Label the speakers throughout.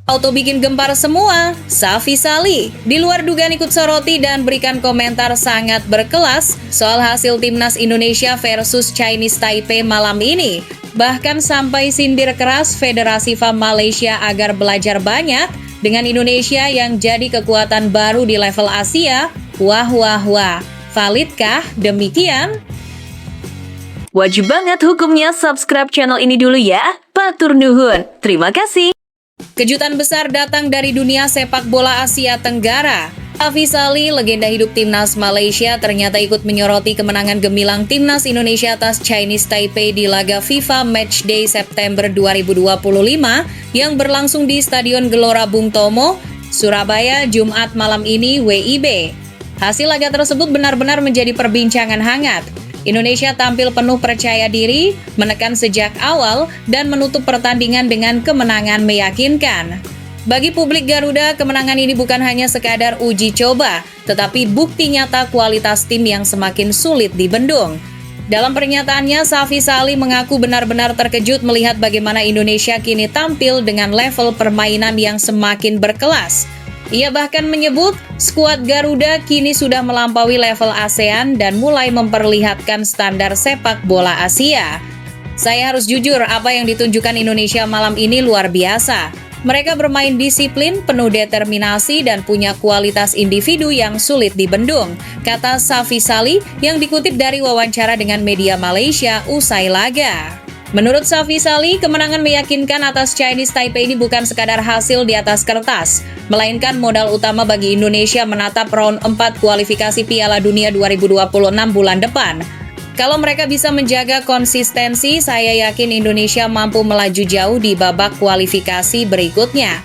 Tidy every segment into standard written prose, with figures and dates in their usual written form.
Speaker 1: Auto bikin gempar semua, Safi Salih di luar dugaan ikut soroti dan berikan komentar sangat berkelas soal hasil timnas Indonesia versus Chinese Taipei malam ini. Bahkan sampai sindir keras Federasi FAM Malaysia agar belajar banyak dengan Indonesia yang jadi kekuatan baru di level Asia. Wah wah wah, validkah demikian?
Speaker 2: Wajib banget hukumnya subscribe channel ini dulu ya. Matur nuhun. Terima kasih.
Speaker 1: Kejutan besar datang dari dunia sepak bola Asia Tenggara. Safi Salih, legenda hidup timnas Malaysia, ternyata ikut menyoroti kemenangan gemilang timnas Indonesia atas Chinese Taipei di laga FIFA Matchday September 2025 yang berlangsung di Stadion Gelora Bung Tomo, Surabaya, Jumat malam ini WIB. Hasil laga tersebut benar-benar menjadi perbincangan hangat. Indonesia tampil penuh percaya diri, menekan sejak awal, dan menutup pertandingan dengan kemenangan meyakinkan. Bagi publik Garuda, kemenangan ini bukan hanya sekadar uji coba, tetapi bukti nyata kualitas tim yang semakin sulit dibendung. Dalam pernyataannya, Safi Salih mengaku benar-benar terkejut melihat bagaimana Indonesia kini tampil dengan level permainan yang semakin berkelas. Ia bahkan menyebut skuad Garuda kini sudah melampaui level ASEAN dan mulai memperlihatkan standar sepak bola Asia. Saya harus jujur, apa yang ditunjukkan Indonesia malam ini luar biasa. Mereka bermain disiplin, penuh determinasi, dan punya kualitas individu yang sulit dibendung, kata Safi Salih yang dikutip dari wawancara dengan media Malaysia usai laga. Menurut Safi Salih, kemenangan meyakinkan atas Chinese Taipei ini bukan sekadar hasil di atas kertas, melainkan modal utama bagi Indonesia menatap round 4 kualifikasi Piala Dunia 2026 bulan depan. Kalau mereka bisa menjaga konsistensi, saya yakin Indonesia mampu melaju jauh di babak kualifikasi berikutnya.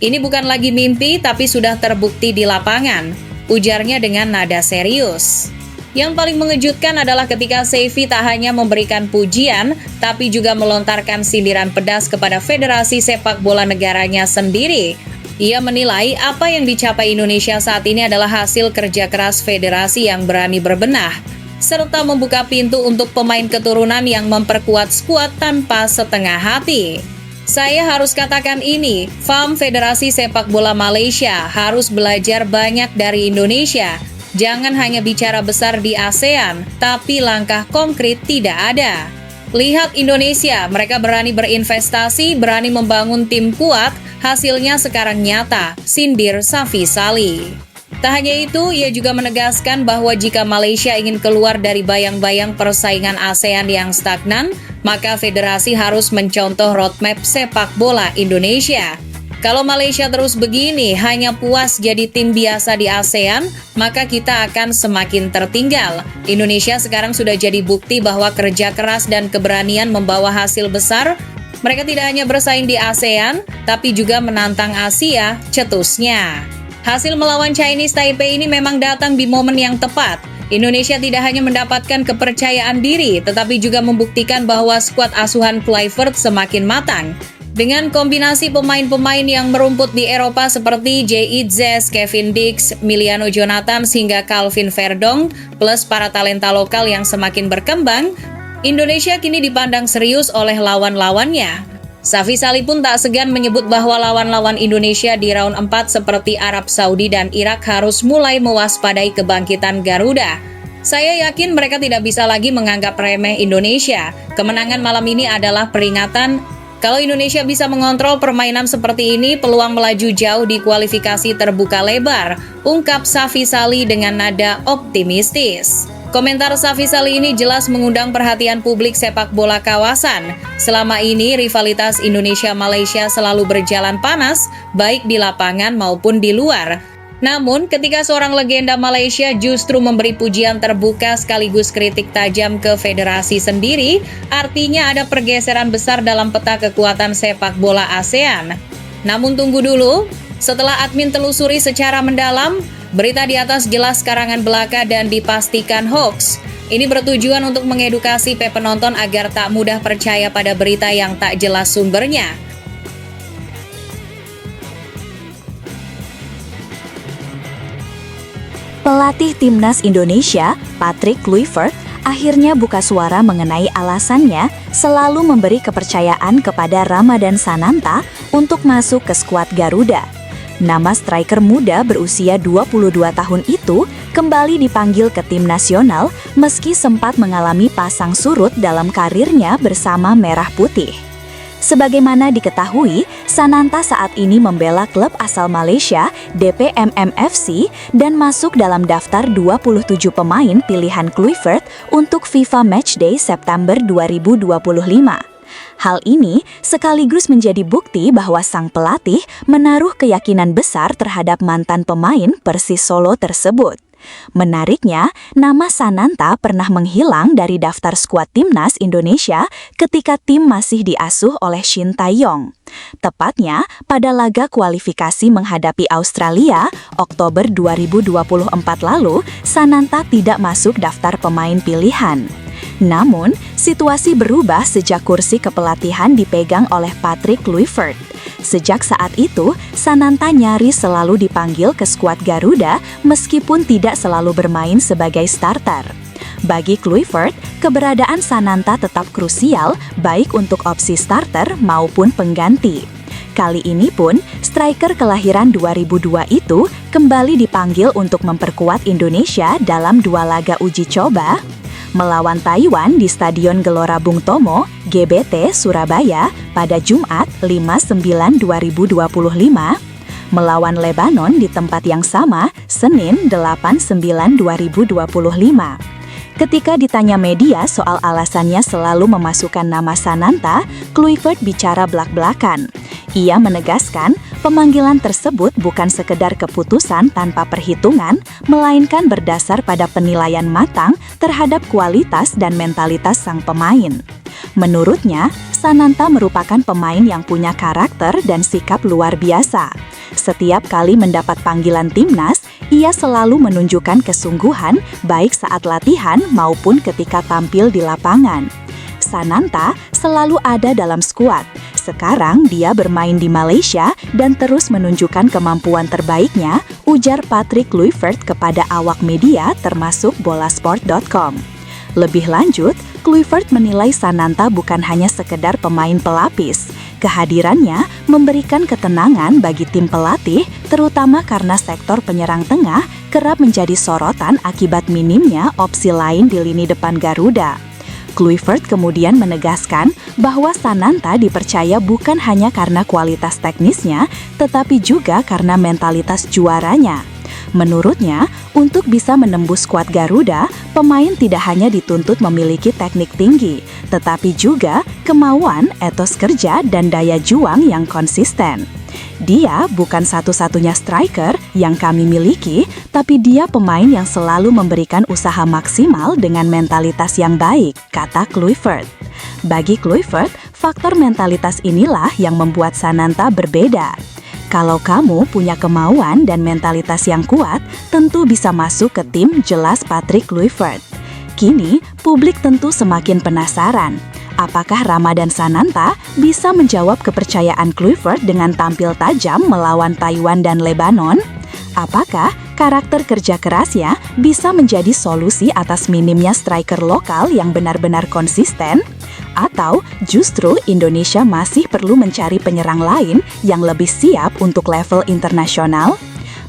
Speaker 1: Ini bukan lagi mimpi, tapi sudah terbukti di lapangan, ujarnya dengan nada serius. Yang paling mengejutkan adalah ketika Safi tak hanya memberikan pujian, tapi juga melontarkan sindiran pedas kepada Federasi Sepak Bola negaranya sendiri. Ia menilai apa yang dicapai Indonesia saat ini adalah hasil kerja keras federasi yang berani berbenah, serta membuka pintu untuk pemain keturunan yang memperkuat skuad tanpa setengah hati. Saya harus katakan ini, FAM Federasi Sepak Bola Malaysia harus belajar banyak dari Indonesia. Jangan hanya bicara besar di ASEAN, tapi langkah konkret tidak ada. Lihat Indonesia, mereka berani berinvestasi, berani membangun tim kuat, hasilnya sekarang nyata, sindir Safi Salih. Tak hanya itu, ia juga menegaskan bahwa jika Malaysia ingin keluar dari bayang-bayang persaingan ASEAN yang stagnan, maka federasi harus mencontoh roadmap sepak bola Indonesia. Kalau Malaysia terus begini, hanya puas jadi tim biasa di ASEAN, maka kita akan semakin tertinggal. Indonesia sekarang sudah jadi bukti bahwa kerja keras dan keberanian membawa hasil besar. Mereka tidak hanya bersaing di ASEAN, tapi juga menantang Asia, cetusnya. Hasil melawan Chinese Taipei ini memang datang di momen yang tepat. Indonesia tidak hanya mendapatkan kepercayaan diri, tetapi juga membuktikan bahwa skuad asuhan Kluivert semakin matang. Dengan kombinasi pemain-pemain yang merumput di Eropa seperti Jay Itzes, Kevin Dix, Miliano Jonathan, hingga Calvin Verdong, plus para talenta lokal yang semakin berkembang, Indonesia kini dipandang serius oleh lawan-lawannya. Safi Salih pun tak segan menyebut bahwa lawan-lawan Indonesia di round 4 seperti Arab Saudi dan Irak harus mulai mewaspadai kebangkitan Garuda. Saya yakin mereka tidak bisa lagi menganggap remeh Indonesia. Kemenangan malam ini adalah peringatan. Kalau Indonesia bisa mengontrol permainan seperti ini, peluang melaju jauh di kualifikasi terbuka lebar, ungkap Safi Salih dengan nada optimistis. Komentar Safi Salih ini jelas mengundang perhatian publik sepak bola kawasan. Selama ini, rivalitas Indonesia-Malaysia selalu berjalan panas, baik di lapangan maupun di luar. Namun, ketika seorang legenda Malaysia justru memberi pujian terbuka sekaligus kritik tajam ke federasi sendiri, artinya ada pergeseran besar dalam peta kekuatan sepak bola ASEAN. Namun tunggu dulu, setelah admin telusuri secara mendalam, berita di atas jelas karangan belaka dan dipastikan hoax. Ini bertujuan untuk mengedukasi penonton agar tak mudah percaya pada berita yang tak jelas sumbernya.
Speaker 2: Pelatih Timnas Indonesia, Patrick Kluivert,
Speaker 3: akhirnya buka suara mengenai alasannya selalu memberi kepercayaan kepada Ramadhan Sananta untuk masuk ke skuad Garuda. Nama striker muda berusia 22 tahun itu kembali dipanggil ke tim nasional meski sempat mengalami pasang surut dalam karirnya bersama Merah Putih. Sebagaimana diketahui, Sananta saat ini membela klub asal Malaysia DPMM FC dan masuk dalam daftar 27 pemain pilihan Kluivert untuk FIFA Matchday September 2025. Hal ini sekaligus menjadi bukti bahwa sang pelatih menaruh keyakinan besar terhadap mantan pemain Persis Solo tersebut. Menariknya, nama Sananta pernah menghilang dari daftar skuad timnas Indonesia ketika tim masih diasuh oleh Shin Tae-yong. Tepatnya pada laga kualifikasi menghadapi Australia Oktober 2024 lalu, Sananta tidak masuk daftar pemain pilihan. Namun, situasi berubah sejak kursi kepelatihan dipegang oleh Patrick Kluivert. Sejak saat itu, Sananta nyaris selalu dipanggil ke skuad Garuda meskipun tidak selalu bermain sebagai starter. Bagi Kluivert, keberadaan Sananta tetap krusial baik untuk opsi starter maupun pengganti. Kali ini pun, striker kelahiran 2002 itu kembali dipanggil untuk memperkuat Indonesia dalam 2 laga uji coba, melawan Taiwan di Stadion Gelora Bung Tomo, GBT, Surabaya pada Jumat 5/9/2025, melawan Lebanon di tempat yang sama Senin 8/9/2025. Ketika ditanya media soal alasannya selalu memasukkan nama Sananta, Kluivert bicara blak-blakan. Ia menegaskan pemanggilan tersebut bukan sekedar keputusan tanpa perhitungan, melainkan berdasar pada penilaian matang terhadap kualitas dan mentalitas sang pemain. Menurutnya, Sananta merupakan pemain yang punya karakter dan sikap luar biasa. Setiap kali mendapat panggilan timnas, ia selalu menunjukkan kesungguhan baik saat latihan maupun ketika tampil di lapangan. Sananta selalu ada dalam skuad. Sekarang dia bermain di Malaysia dan terus menunjukkan kemampuan terbaiknya, ujar Patrick Kluivert kepada awak media termasuk bolasport.com. Lebih lanjut, Kluivert menilai Sananta bukan hanya sekedar pemain pelapis. Kehadirannya memberikan ketenangan bagi tim pelatih, terutama karena sektor penyerang tengah kerap menjadi sorotan akibat minimnya opsi lain di lini depan Garuda. Kluivert kemudian menegaskan bahwa Sananta dipercaya bukan hanya karena kualitas teknisnya, tetapi juga karena mentalitas juaranya. Menurutnya, untuk bisa menembus skuad Garuda, pemain tidak hanya dituntut memiliki teknik tinggi, tetapi juga kemauan, etos kerja, dan daya juang yang konsisten. Dia bukan satu-satunya striker yang kami miliki, tapi dia pemain yang selalu memberikan usaha maksimal dengan mentalitas yang baik, kata Kluivert. Bagi Kluivert, faktor mentalitas inilah yang membuat Sananta berbeda. Kalau kamu punya kemauan dan mentalitas yang kuat, tentu bisa masuk ke tim, jelas Patrick Kluivert. Kini, publik tentu semakin penasaran. Apakah Ramadhan Sananta bisa menjawab kepercayaan Kluivert dengan tampil tajam melawan Taiwan dan Lebanon? Apakah karakter kerja kerasnya bisa menjadi solusi atas minimnya striker lokal yang benar-benar konsisten? Atau justru Indonesia masih perlu mencari penyerang lain yang lebih siap untuk level internasional?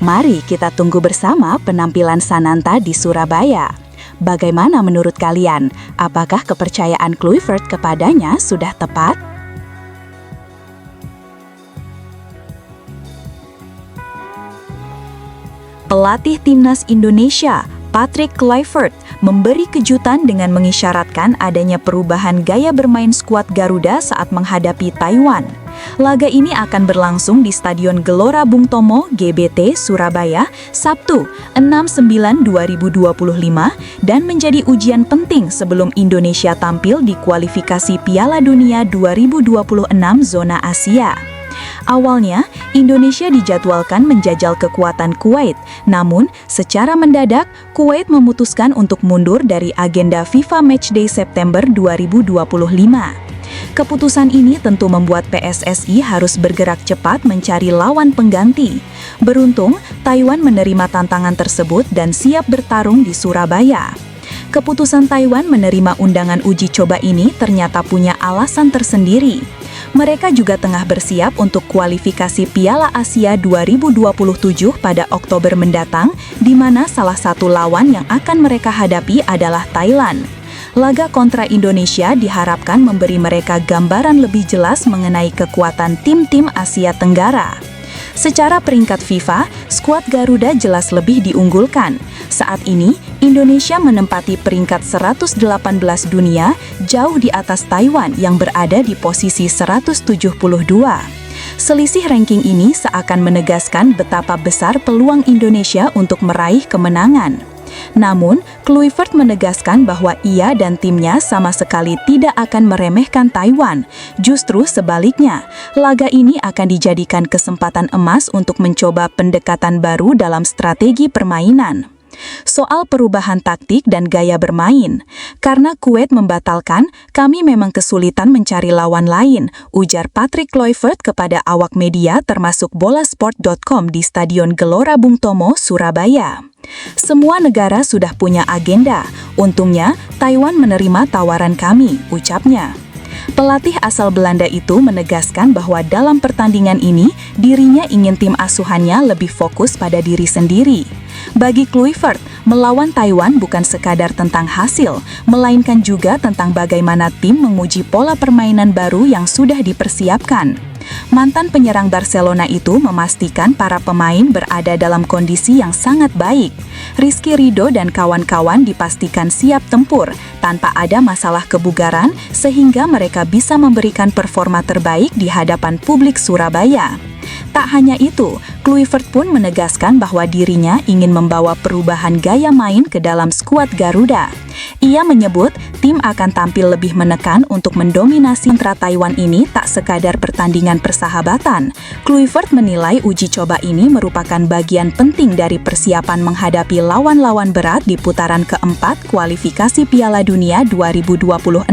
Speaker 3: Mari kita tunggu bersama penampilan Sananta di Surabaya. Bagaimana menurut kalian? Apakah kepercayaan Kluivert kepadanya sudah tepat? Pelatih timnas Indonesia, Patrick Kluivert, memberi kejutan dengan mengisyaratkan adanya perubahan gaya bermain skuad Garuda saat menghadapi Taiwan. Laga ini akan berlangsung di Stadion Gelora Bung Tomo, GBT, Surabaya, Sabtu 6/9/2025 dan menjadi ujian penting sebelum Indonesia tampil di kualifikasi Piala Dunia 2026 zona Asia. Awalnya, Indonesia dijadwalkan menjajal kekuatan Kuwait, namun secara mendadak, Kuwait memutuskan untuk mundur dari agenda FIFA Matchday September 2025. Keputusan ini tentu membuat PSSI harus bergerak cepat mencari lawan pengganti. Beruntung, Taiwan menerima tantangan tersebut dan siap bertarung di Surabaya. Keputusan Taiwan menerima undangan uji coba ini ternyata punya alasan tersendiri. Mereka juga tengah bersiap untuk kualifikasi Piala Asia 2027 pada Oktober mendatang, di mana salah satu lawan yang akan mereka hadapi adalah Thailand. Laga kontra Indonesia diharapkan memberi mereka gambaran lebih jelas mengenai kekuatan tim-tim Asia Tenggara. Secara peringkat FIFA, skuad Garuda jelas lebih diunggulkan. Saat ini, Indonesia menempati peringkat 118 dunia, jauh di atas Taiwan yang berada di posisi 172. Selisih ranking ini seakan menegaskan betapa besar peluang Indonesia untuk meraih kemenangan. Namun, Kluivert menegaskan bahwa ia dan timnya sama sekali tidak akan meremehkan Taiwan. Justru sebaliknya, laga ini akan dijadikan kesempatan emas untuk mencoba pendekatan baru dalam strategi permainan. Soal perubahan taktik dan gaya bermain, karena Kuwait membatalkan, kami memang kesulitan mencari lawan lain, ujar Patrick Kluivert kepada awak media termasuk bolasport.com di Stadion Gelora Bung Tomo, Surabaya. Semua negara sudah punya agenda, untungnya Taiwan menerima tawaran kami, ucapnya. Pelatih asal Belanda itu menegaskan bahwa dalam pertandingan ini, dirinya ingin tim asuhannya lebih fokus pada diri sendiri. Bagi Kluivert, melawan Taiwan bukan sekadar tentang hasil, melainkan juga tentang bagaimana tim menguji pola permainan baru yang sudah dipersiapkan. Mantan penyerang Barcelona itu memastikan para pemain berada dalam kondisi yang sangat baik. Rizky Ridho dan kawan-kawan dipastikan siap tempur tanpa ada masalah kebugaran sehingga mereka bisa memberikan performa terbaik di hadapan publik Surabaya. Tak hanya itu, Kluivert pun menegaskan bahwa dirinya ingin membawa perubahan gaya main ke dalam skuad Garuda. Ia menyebut tim akan tampil lebih menekan untuk mendominasi kontra Taiwan ini tak sekadar pertandingan persahabatan. Kluivert menilai uji coba ini merupakan bagian penting dari persiapan menghadapi lawan-lawan berat di putaran keempat kualifikasi Piala Dunia 2026,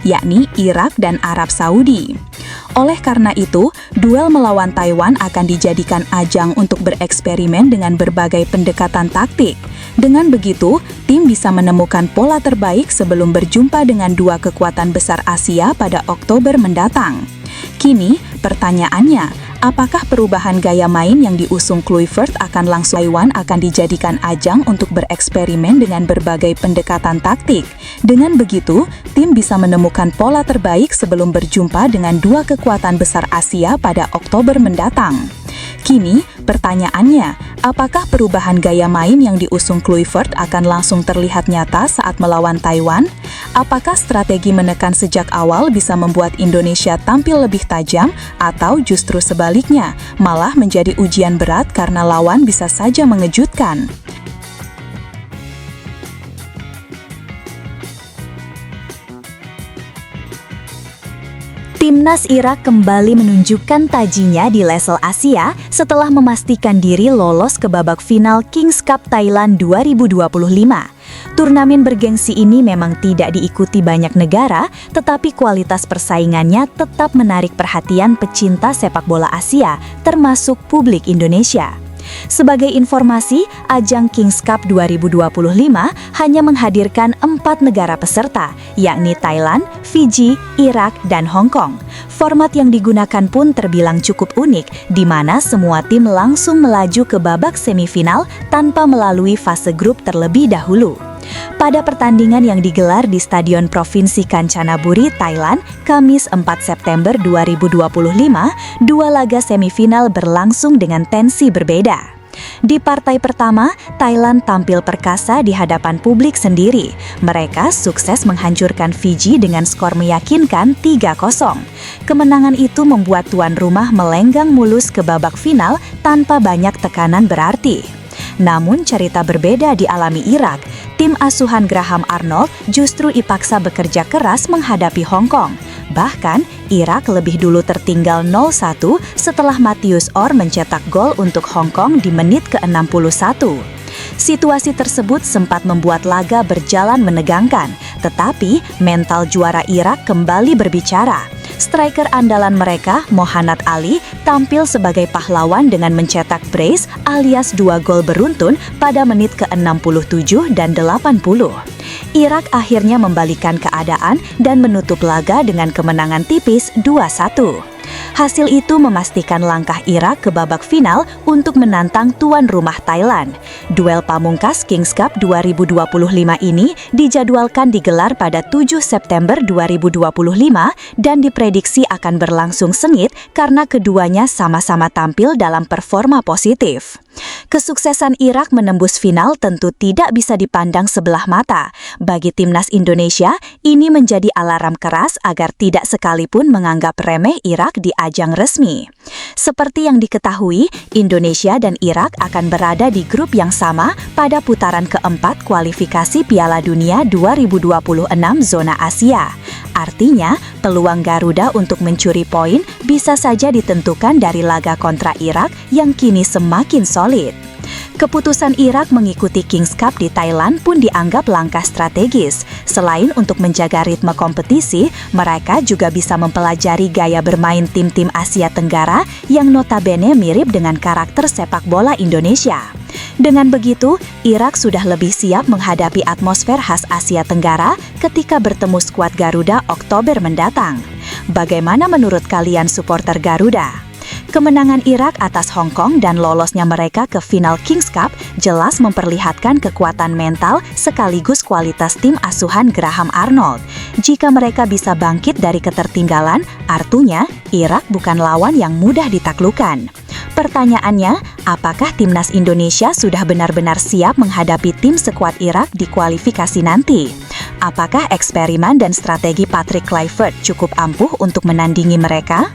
Speaker 3: yakni Irak dan Arab Saudi. Oleh karena itu, duel melawan Taiwan akan dijadikan ajang untuk bereksperimen dengan berbagai pendekatan taktik. Dengan begitu, tim bisa menemukan pola terbaik sebelum berjumpa dengan dua kekuatan besar Asia pada Oktober mendatang. Kini, pertanyaannya, apakah perubahan gaya main yang diusung Kluivert akan langsung Taiwan akan dijadikan ajang untuk bereksperimen dengan berbagai pendekatan taktik? Dengan begitu, tim bisa menemukan pola terbaik sebelum berjumpa dengan dua kekuatan besar Asia pada Oktober mendatang. Kini, pertanyaannya, apakah perubahan gaya main yang diusung Kluivert akan langsung terlihat nyata saat melawan Taiwan? Apakah strategi menekan sejak awal bisa membuat Indonesia tampil lebih tajam atau justru sebaliknya, malah menjadi ujian berat karena lawan bisa saja mengejutkan? Timnas Irak kembali menunjukkan tajinya di level Asia setelah memastikan diri lolos ke babak final Kings Cup Thailand 2025. Turnamen bergengsi ini memang tidak diikuti banyak negara, tetapi kualitas persaingannya tetap menarik perhatian pecinta sepak bola Asia, termasuk publik Indonesia. Sebagai informasi, ajang Kings Cup 2025 hanya menghadirkan 4 negara peserta, yakni Thailand, Fiji, Irak, dan Hong Kong. Format yang digunakan pun terbilang cukup unik, di mana semua tim langsung melaju ke babak semifinal tanpa melalui fase grup terlebih dahulu. Pada pertandingan yang digelar di Stadion Provinsi Kanchanaburi, Thailand, Kamis 4 September 2025, dua laga semifinal berlangsung dengan tensi berbeda. Di partai pertama, Thailand tampil perkasa di hadapan publik sendiri. Mereka sukses menghancurkan Fiji dengan skor meyakinkan 3-0. Kemenangan itu membuat tuan rumah melenggang mulus ke babak final tanpa banyak tekanan berarti. Namun cerita berbeda dialami Irak. Tim asuhan Graham Arnold justru dipaksa bekerja keras menghadapi Hong Kong. Bahkan, Irak lebih dulu tertinggal 0-1 setelah Matheus Orr mencetak gol untuk Hong Kong di menit ke-61. Situasi tersebut sempat membuat laga berjalan menegangkan, tetapi mental juara Irak kembali berbicara. Striker andalan mereka, Mohanad Ali, tampil sebagai pahlawan dengan mencetak brace alias 2 gol beruntun pada menit ke-67 dan 80. Irak akhirnya membalikan keadaan dan menutup laga dengan kemenangan tipis 2-1. Hasil itu memastikan langkah Irak ke babak final untuk menantang tuan rumah Thailand. Duel pamungkas Kings Cup 2025 ini dijadwalkan digelar pada 7 September 2025 dan diprediksi akan berlangsung sengit karena keduanya sama-sama tampil dalam performa positif. Kesuksesan Irak menembus final tentu tidak bisa dipandang sebelah mata. Bagi timnas Indonesia, ini menjadi alarm keras agar tidak sekalipun menganggap remeh Irak di ajang resmi. Seperti yang diketahui, Indonesia dan Irak akan berada di grup yang sama pada putaran keempat kualifikasi Piala Dunia 2026 zona Asia. Artinya, peluang Garuda untuk mencuri poin bisa saja ditentukan dari laga kontra Irak yang kini semakin solid. Keputusan Irak mengikuti Kings Cup di Thailand pun dianggap langkah strategis. Selain untuk menjaga ritme kompetisi, mereka juga bisa mempelajari gaya bermain tim-tim Asia Tenggara yang notabene mirip dengan karakter sepak bola Indonesia. Dengan begitu, Irak sudah lebih siap menghadapi atmosfer khas Asia Tenggara ketika bertemu skuad Garuda Oktober mendatang. Bagaimana menurut kalian supporter Garuda? Kemenangan Irak atas Hong Kong dan lolosnya mereka ke final Kings Cup jelas memperlihatkan kekuatan mental sekaligus kualitas tim asuhan Graham Arnold. Jika mereka bisa bangkit dari ketertinggalan, artinya Irak bukan lawan yang mudah ditaklukkan. Pertanyaannya, apakah timnas Indonesia sudah benar-benar siap menghadapi tim sekuat Irak di kualifikasi nanti? Apakah eksperimen dan strategi Patrick Kluivert cukup ampuh untuk menandingi mereka?